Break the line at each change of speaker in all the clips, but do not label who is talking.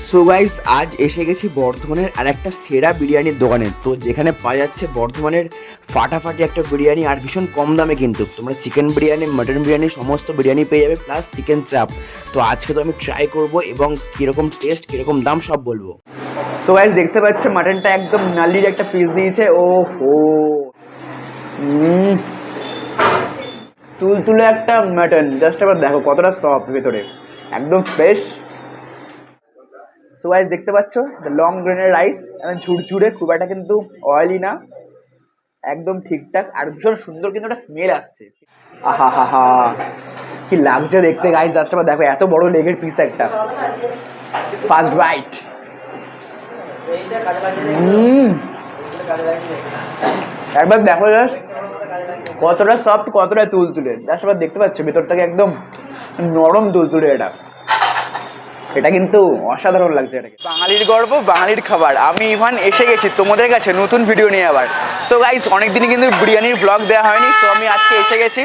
So guys, আজ এসে গেছি বর্ধমানের আর একটা সেরা বিরিয়ানির দোকানে। তো যেখানে পাওয়া যাচ্ছে বর্ধমানের ফাটাফাটি একটা বিরিয়ানি, আর ভীষণ কম দামে। কিন্তু তোমরা চিকেন বিরিয়ানি, মাটন বিরিয়ানি সমস্ত বিরিয়ানি পেয়ে যাবে, প্লাস চিকেন চাপ। তো আজকে তো আমি ট্রাই করব এবং কীরকম টেস্ট, কীরকম দাম সব বলবো। সো গাইস, দেখতে পাচ্ছ মাটনটা একদম নালির একটা পিস দিয়েছে। ও হো, তুলতুলে একটা মাটন। জাস্ট আবার দেখো কতটা সফট ভেতরে, একদম ফ্রেশ। সো গাইস, দেখতে পাচ্ছ দ্য লং গ্রেনের রাইস, এবং ঝুরঝুরে, খুব একটা কিন্তু অয়েলি না, একদম ঠিকঠাক। আর ভীষণ সুন্দর কিন্তু একটা স্মেল আসছে। আহা হা হা, কি লাগছে দেখতে গাইস। জাস্ট আবার দেখো এত বড় লেগের পিস একটা। First bite. একবার দেখো জাস্ট কতটা সফট, কতটা তুলতুলে। জাস্ট আবার দেখতে পাচ্ছ ভেতর থেকে একদম নরম তুলতুলে। এটা কিন্তু অসাধারণ লাগছে। এটাকে বাঙালির গর্ব, বাঙালির খাবার। আমি ইভান এসে গেছি তোমাদের কাছে নতুন ভিডিও নিয়ে আবার। সো গাইস, অনেকদিনই কিন্তু বিরিয়ানির ব্লগ দেওয়া হয়নি। সো আমি আজকে এসে গেছি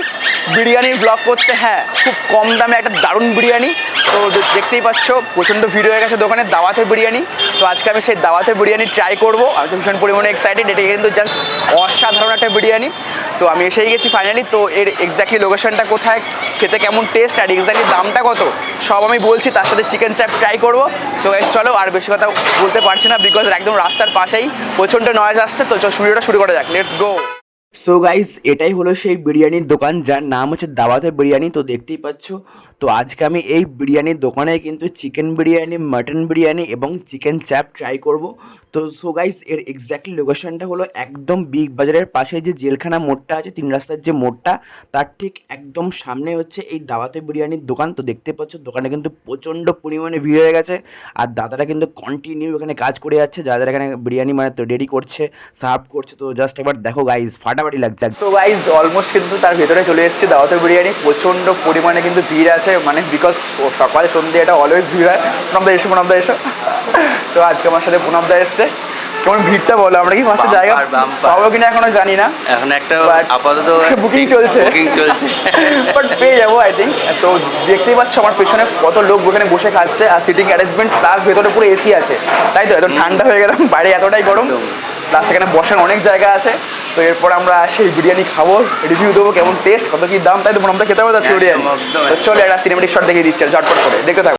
বিরিয়ানির ব্লগ করতে। হ্যাঁ, খুব কম দামে একটা দারুণ বিরিয়ানি। তো দেখতেই পাচ্ছ প্রচণ্ড ভিড় হয়ে গেছে দোকানে, দাওয়াতের বিরিয়ানি। তো আজকে আমি সেই দাওয়াতের বিরিয়ানি ট্রাই করবো। আমি তো ভীষণ পরিমাণে এক্সাইটেড। এটা কিন্তু জাস্ট অসাধারণ একটা বিরিয়ানি। তো আমি এসেই গেছি ফাইনালি। তো এর এক্স্যাক্টলি লোকেশনটা কোথায়, খেতে কেমন টেস্ট, আর এক্স্যাক্টলি দামটা কত, সব আমি বলছি। তার সাথে চিকেন চাপ ট্রাই করবো। সো গাইস চলো, আর বেশি কথা বলতে পারছি না, বিকজ একদম রাস্তার পাশেই প্রচণ্ড নয়েজ আসছে। তো ভিডিওটা শুরু করা যাক, লেটস গো। সো গাইস, এটাই হলো সেই বিরিয়ানির দোকান যার নাম হচ্ছে দাওয়াতের বিরিয়ানি। তো দেখতেই পাচ্ছ। তো আজকে আমি এই বিরিয়ানির দোকানে কিন্তু চিকেন বিরিয়ানি, মাটন বিরিয়ানি এবং চিকেন চাপ ট্রাই করব। তো সো গাইস, এর এক্স্যাক্টলি লোকেশনটা হলো একদম বিগ বাজারের পাশে যে জেলখানা মোড়টা আছে, 3 রাস্তার যে মোড়টা, তার ঠিক একদম সামনে হচ্ছে এই দাওয়াতে বিরিয়ানির দোকান। তো দেখতে পাচ্ছ দোকানে কিন্তু প্রচণ্ড পরিমাণে ভিড় হয়ে গেছে, আর দাদারা কিন্তু কন্টিনিউ এখানে কাজ করে যাচ্ছে। যারা যারা এখানে বিরিয়ানি মানে তো রেডি করছে, সার্ভ করছে। তো জাস্ট একবার দেখো গাইজ, ফাটাফাটি লাগছে। তো গাইজ অলমোস্ট কিন্তু তার ভেতরে চলে এসেছে দাওয়াতের বিরিয়ানি। প্রচণ্ড পরিমাণে কিন্তু ভিড় আছে, মানে বিকজ সকাল সন্ধ্যে এটা অলওয়েজ ভিড় হয়। প্রণবদা এসো, প্রণবদা এসো। তো আজকে আমার সাথে প্রণবদা এসছে। কেমন ভিড়টা বলো, আমরা কি পাঁচটা জায়গা পাবো কিনা এখনো জানি না।
এখন একটা আপাতত
বুকিং চলছে, বাট পেয়ে যাবো আই থিঙ্ক। তো দেখতেই পাচ্ছ আমার পেছনে কত লোক ওখানে বসে খাচ্ছে, আর সিটিং অ্যারেঞ্জমেন্ট, প্লাস ভেতরে পুরো এসি আছে। তাই তো, এত ঠান্ডা হয়ে গেলাম, বাইরে এতটাই গরম, প্লাস এখানে বসার অনেক জায়গা আছে। তো এরপর আমরা সেই বিরিয়ানি খাবো, রিভিউ দেবো কেমন টেস্ট, কত কি দাম। তাই তো আমরা খেতে পাবো তার বিরিয়ানি। তো চলে একটা সিনেমেটিক শট দেখিয়ে দিচ্ছে ঝটপট করে, দেখতে থাকো।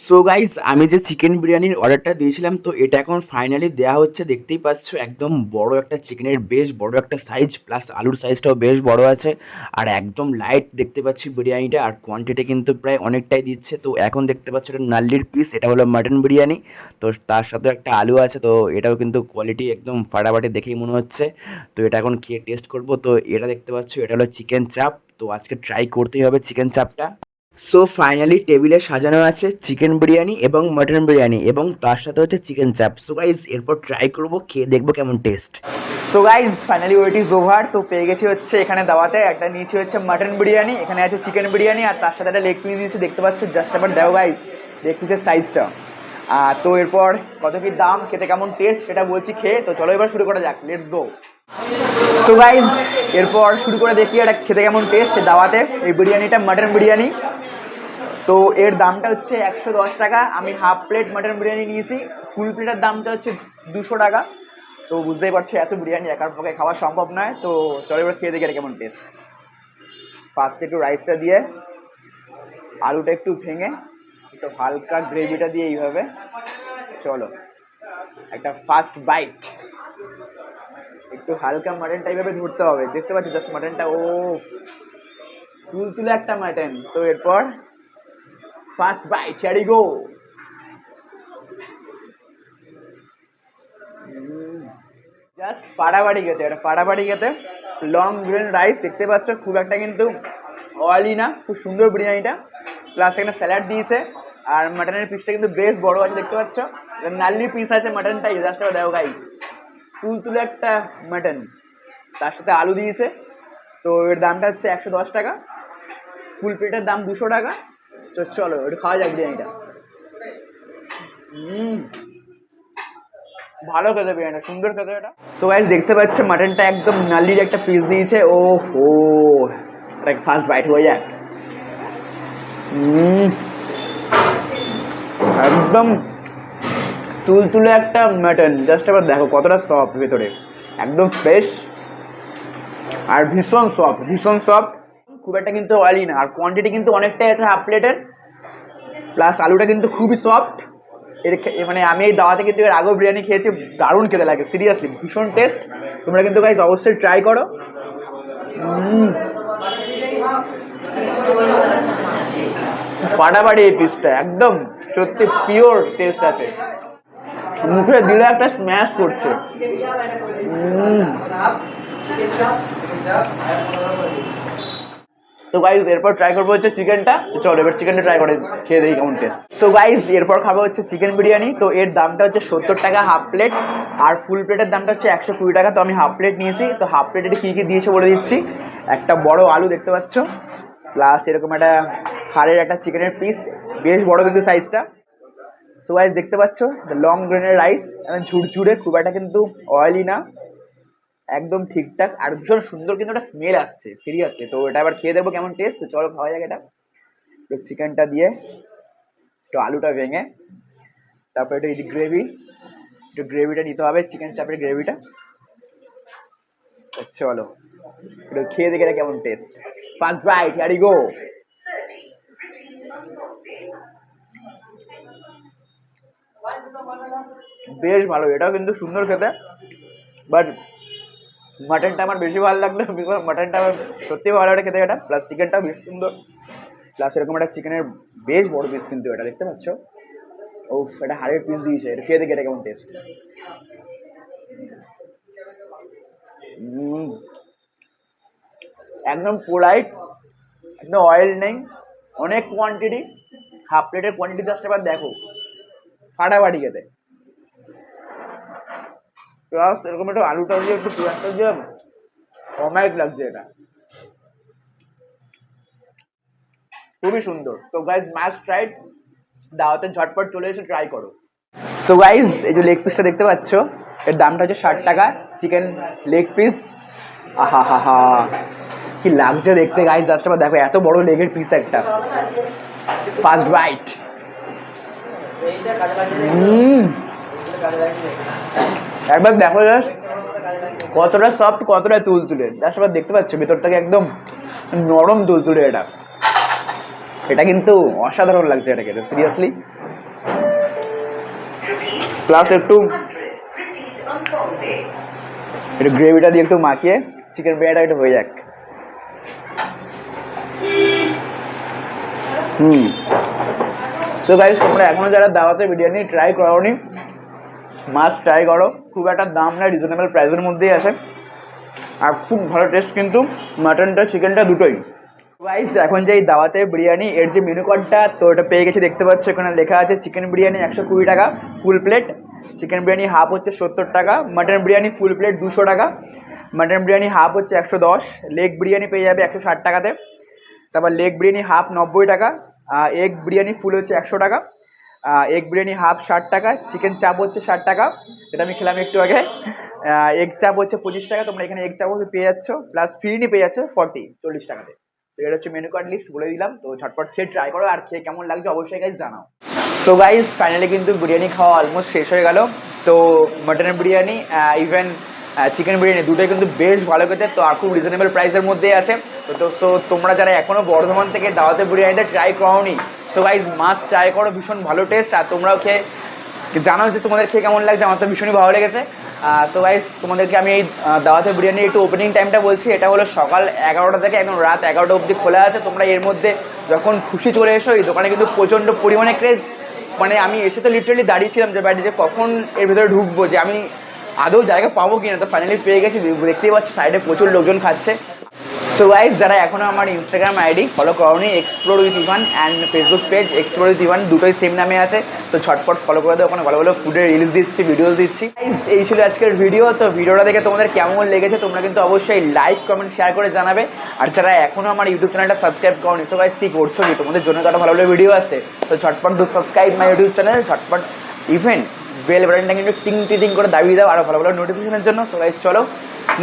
সো গাইজ, আমি যে চিকেন বিরিয়ানির অর্ডারটা দিয়েছিলাম, তো এটা এখন ফাইনালি দেওয়া হচ্ছে। দেখতেই পাচ্ছ একদম বড় একটা চিকেনের, বেশ বড় একটা সাইজ, প্লাস আলুর সাইজটাও বেশ বড় আছে, আর একদম লাইট দেখতে পাচ্ছি বিরিয়ানিটা, আর কোয়ান্টিটি কিন্তু প্রায় অনেকটাই দিচ্ছে। তো এখন দেখতে পাচ্ছ এটা নাল্লির পিস, এটা হলো মাটন বিরিয়ানি। তো তার সাথে একটা আলু আছে। তো এটাও কিন্তু কোয়ালিটি একদম ফাটাফাটি দেখেই মনে হচ্ছে। তো এটা এখন খেয়ে টেস্ট করব। তো এটা দেখতে পাচ্ছ, এটা হলো চিকেন চাপ। তো আজকে ট্রাই করতেই হবে চিকেন চাপটা। সো ফাইনালি টেবিলে সাজানো আছে চিকেন বিরিয়ানি এবং মাটন বিরিয়ানি, এবং তার সাথে হচ্ছে চিকেন চাপ। সো গাইজ এরপর ট্রাই করব, খেয়ে দেখবো কেমন taste. So guys finally wait is over. তো পেয়ে গেছি হচ্ছে এখানে দাওয়াতে একটা, নিয়েছি হচ্ছে মাটন বিরিয়ানি, এখানে আছে চিকেন বিরিয়ানি, আর তার সাথে একটা লেগ পিস দিয়েছি। দেখতে পাচ্ছ, জাস্ট আবার দেখো গাইজ লেগ পিসের সাইজটা। তো এরপর কত কি দাম, খেতে কেমন টেস্ট সেটা বলছি খেয়ে। তো চলো এবার শুরু করা যাক, লেটস গো। সো গাইজ এরপর শুরু করে দেখি এটা খেতে কেমন টেস্ট দাওয়াতে, এই বিরিয়ানিটা মাটন বিরিয়ানি। তো এর দামটা হচ্ছে 110 টাকা। আমি হাফ প্লেট মাটন বিরিয়ানি নিয়েছি, ফুল প্লেটের দামটা হচ্ছে 200 টাকা। তো বুঝতেই পারছি এত বিরিয়ানি একার পক্ষে খাওয়া সম্ভব নয়। তো চলো এবার খেয়ে দেখি এটা কেমন টেস্ট। ফার্স্টে একটু রাইসটা দিয়ে, আলুটা একটু ভেঙে, একটু হালকা গ্রেভিটা দিয়ে এইভাবে। চলো একটা ফার্স্ট বাইট। একটু হালকা মাটনটা এইভাবে ধরতে হবে, দেখতে পাচ্ছি জাস্ট মাটনটা, ও তুলতুলে একটা মাটন। তো এরপর first bite, here we go. Just পাড়াবাড়ি খেতে, এটা পাড়াবাড়ি খেতে। লং গ্রেন রাইস দেখতে পাচ্ছ, খুব একটা কিন্তু অয়েলি না, খুব সুন্দর বিরিয়ানিটা। প্লাস এখানে স্যালাড দিয়েছে, আর মাটনের পিসটা কিন্তু বেশ বড় আছে দেখতে পাচ্ছ। নাল্লি পিস আছে মাটনটাই, জাস্ট দেখো গাইস, তুলতুলে একটা মাটন, তার সাথে আলু দিয়েছে। তো এর দামটা হচ্ছে 110 টাকা, ফুল প্লেটের দাম 200 টাকা। তো চলো একটু খাওয়া যাক বিরিয়ানিটা। ভালো খেতে বিরিয়ানিটা, সুন্দর খেতে এটা। সো গাইস দেখতে পাচ্ছ মাটনটা একদম নাল্লির একটা পিস দিয়েছে। ও হো, ফার্স্ট বাইট হয়ে যাক। একদম তুলতুলে একটা মাটন, জাস্ট এবার দেখো কতটা সফট ভেতরে, একদম ফ্রেশ আর ভীষণ সফট, ভীষণ সফট। খুব একটা কিন্তু অয়েলি না, আর কোয়ান্টিটি কিন্তু অনেকটাই আছে হাফ প্লেটের। প্লাস আলুটা কিন্তু খুবই সফট। মানে আমি এই দাওয়াতে কিন্তু এর আগেও বিরিয়ানি খেয়েছি, দারুণ খেতে লাগে, সিরিয়াসলি ভীষণ টেস্ট। তোমরা কিন্তু গাইস অবশ্যই ট্রাই করো। ফাটাফাটি এই পিসটা, একদম সত্যি পিওর টেস্ট আছে, মুখে দিলে একটা স্ম্যাশ করছে। তো গাইজ এরপর ট্রাই করবো হচ্ছে চিকেনটা। চলো এবার চিকেনটা ট্রাই করে খেয়ে দেখি কেমন টেস্ট। সো গাইজ এরপর খাবো হচ্ছে চিকেন বিরিয়ানি। তো এর দামটা হচ্ছে 70 টাকা হাফ প্লেট, আর ফুল প্লেটের দামটা হচ্ছে 120 টাকা। তো আমি হাফ প্লেট নিয়েছি। তো হাফ প্লেটে কী কী দিয়েছে বলে দিচ্ছি। একটা বড় আলু দেখতে পাচ্ছ, প্লাস এরকম একটা হাড়ের একটা চিকেনের পিস, বেশ বড় কিন্তু সাইজটা। সো গাইজ দেখতে পাচ্ছ দ্য লং গ্রেনের রাইস, ঝুরঝুরে, খুব একটা কিন্তু অয়েলি না, একদম ঠিকঠাক, আর ভীষণ সুন্দর কিন্তু একটা স্মেল আসছে সিরিয়াসলি। তো এটা আবার খেয়ে দেবো কেমন টেস্ট। তো চলো খাওয়া যাক এটা। তো চিকেনটা দিয়ে একটু আলুটা ভেঙে, তারপর একটু এই গ্রেভি, একটু গ্রেভিটা নিতে হবে, চিকেন চাপের গ্রেভিটা। চলো একটু খেয়ে দেখে এটা কেমন test. First bite, here we go. বেশ ভালো, এটাও কিন্তু সুন্দর খেতে, বাট মাটনটা আমার বেশি ভালো লাগলো, বিকজ মাটনটা আমার সত্যি ভালো লাগে খেতে এটা। প্লাস চিকেনটাও বেশ সুন্দর, প্লাস এরকম একটা চিকেনের বেশ বড় পিস কিন্তু এটা দেখতে পাচ্ছ। ও এটা হাড়ের পিস দিয়েছে, এটা খেয়ে দেখে এটা কেমন টেস্ট। একদম পোলাইট, একদম অয়েল নেই, অনেক কোয়ান্টিটি, হাফ প্লেটের কোয়ান্টিটি জাস্ট এবার দেখো, ফাটাফাটি খেতে। প্লাস এরকম একটু আলুটা দিয়ে একটু পেঁয়াজটা দিয়ে অমায়িক লাগছে এটা, খুবই সুন্দর। তো গাইজ মাস্ট ট্রাই, দাওয়াতে ঝটপট চলে এসে ট্রাই করো। সো গাইজ এই যে লেগ পিসটা দেখতে পাচ্ছ, এর দামটা হচ্ছে 60 টাকা, চিকেন লেগ পিস। আহা হা হা, কি লাগছে দেখতে গাইজ, জাস্ট আবার দেখো এত বড় লেগের পিস একটা। ফার্স্ট বাইট, একবার দেখো জাস্ট কতটা সফট, কতটা তুলতুলে, জাস্ট আবার দেখতে পাচ্ছ ভেতর থেকে একদম নরম তুলতুলে এটা। এটা কিন্তু অসাধারণ লাগছে এটা খেতে, সিরিয়াসলি। প্লাস একটু গ্রেভিটা দিয়ে একটু মাখিয়ে চিকেন বিরিয়ানিটা একটু হয়ে যাক। তো গাইস তোমরা এখনো যারা দাওয়াতে বিরিয়ানি ট্রাই করোনি, মাস্ট ট্রাই করো। খুব একটা দাম না, রিজনেবল প্রাইসের মধ্যেই আছে, আর খুব ভালো টেস্ট কিন্তু মাটনটা চিকেনটা দুটোই। গাইস এখন যে এই দাওয়াতে বিরিয়ানি এর যে মেনু কার্ডটা, তো এটা পেয়ে গেছি, দেখতে পাচ্ছ এখানে লেখা আছে চিকেন বিরিয়ানি 120 টাকা full plate, chicken biryani half হচ্ছে 70 টাকা, মাটন বিরিয়ানি ফুল প্লেট 200 টাকা, মাটন বিরিয়ানি হাফ হচ্ছে 110, লেগ বিরিয়ানি পেয়ে যাবে 160 টাকাতে, তারপর লেগ বিরিয়ানি হাফ 90 টাকা, এগ বিরিয়ানি ফুল হচ্ছে 100 টাকা, এগ বিরিয়ানি হাফ 60 টাকা, চিকেন চাপ হচ্ছে 60 টাকা, এটা আমি খেলাম একটু আগে, এগ চাপ হচ্ছে 25 টাকা, তোমরা এখানে এগ চাপও পেয়ে যাচ্ছ, প্লাস ফিরনি পেয়ে যাচ্ছ 40 টাকাতে। তো এটা হচ্ছে মেনু কার্ড লিস্ট বলে দিলাম। তো ঝটপট খেয়ে ট্রাই করো, আর খেয়ে কেমন লাগছে অবশ্যই গাইজ জানাও। তো গাইজ ফাইনালি কিন্তু বিরিয়ানি খাওয়া অলমোস্ট শেষ হয়ে গেল। তো মাটনের বিরিয়ানি ইভেন চিকেন বিরিয়ানি দুটোই কিন্তু বেশ ভালো খেতে, তো আর খুব রিজনেবল প্রাইসের মধ্যেই আছে। তো তোমরা যারা এখনও বর্ধমান থেকে দাওয়াতে বিরিয়ানিতে ট্রাই করোনি, তো গাইজ মাস্ট ট্রাই করো, ভীষণ ভালো টেস্ট। আর তোমরাও খেয়ে জানাও যে তোমাদের খেয়ে কেমন লাগছে, আমার তো ভীষণই ভালো লেগেছে। সো গাইজ তোমাদেরকে আমি এই দাওয়াতে বিরিয়ানির একটু ওপেনিং টাইমটা বলছি। এটা হলো সকাল 11টা থেকে একদম রাত 11টা অবধি খোলা আছে। তোমরা এর মধ্যে যখন খুশি চলে এসো, এই দোকানে কিন্তু প্রচণ্ড পরিমাণে ক্রেজ। মানে আমি এসে তো লিটারালি দাঁড়িয়েছিলাম যে বাড়ি যে কখন এর ভেতরে ঢুকবো, যে আমি আদৌ জায়গা পাবো কিনা, তো ফাইনালি পেয়ে গেছি। দেখতেই পাচ্ছি সাইডে প্রচুর লোকজন খাচ্ছে। সো গাইস, যারা এখনো আমার ইনস্টাগ্রাম আইডি ফলো করোনি, explore with Ivan, and Facebook page explore with Ivan, দুটোই সেম নামে আছে। তো ঝটপট ফলো করে দেবো, ওখানে ভালো ভালো ফুডের রিলস দিচ্ছি, ভিডিওস দিচ্ছি। গাইস, এই ছিল আজকের ভিডিও। তো ভিডিওটা দেখে তোমাদের কেমন লেগেছে তোমরা কিন্তু অবশ্যই লাইক কমেন্ট শেয়ার করে জানাবে। আর যারা এখনো আমার ইউটিউব চ্যানেলটা সাবস্ক্রাইব করোনি, সো গাইস কি করছো কি, তোমাদের জন্য তো ভালো ভালো ভিডিও আসছে। তো ঝটপট do subscribe my YouTube channel, ঝটপট ইভেন বেল বাটনটা কিন্তু টিং টিং করে দাবিয়ে দাও আরও ভালো ভালো নোটিফিকেশনের জন্য। তো গাইস চলো,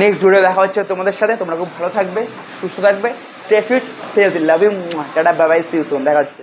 নেক্সট ভিডিও দেখা হচ্ছে তোমাদের সাথে। তোমরা খুব ভালো থাকবে, সুস্থ থাকবে, stay fit, stay healthy, love you, tata, bye bye, see you soon, দেখা হচ্ছে।